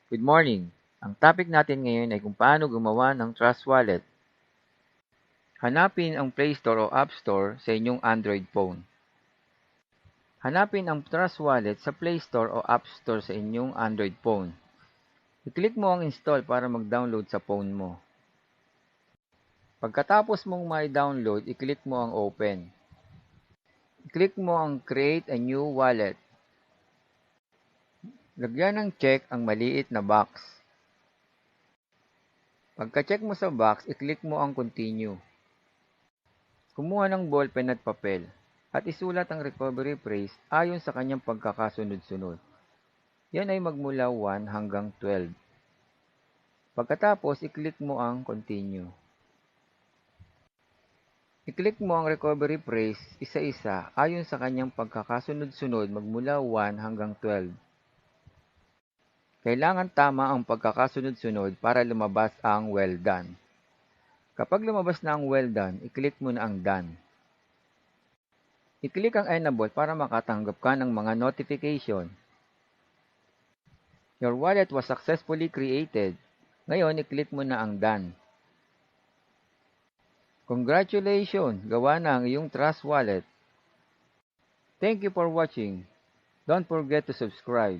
Good morning! Ang topic natin ngayon ay kung paano gumawa ng Trust Wallet. Hanapin ang Play Store o App Store sa inyong Android phone. Hanapin ang Trust Wallet sa Play Store o App Store sa inyong Android phone. I-click mo ang install para mag-download sa phone mo. Pagkatapos mong ma-download, i-click mo ang open. I-click mo ang create a new wallet. Lagyan ng check ang maliit na box. Pagka-check mo sa box, i-click mo ang continue. Kumuha ng ballpen at papel at isulat ang recovery phrase ayon sa kanyang pagkakasunod-sunod. Yan ay magmula 1 hanggang 12. Pagkatapos, i-click mo ang continue. I-click mo ang recovery phrase isa-isa ayon sa kanyang pagkakasunod-sunod magmula 1 hanggang 12. Kailangan tama ang pagkakasunod-sunod para lumabas ang well done. Kapag lumabas na ang well done, i-click mo na ang done. I-click ang enable para makatanggap ka ng mga notification. Your wallet was successfully created. Ngayon, i-click mo na ang done. Congratulations! Gawa na ang iyong Trust Wallet. Thank you for watching. Don't forget to subscribe.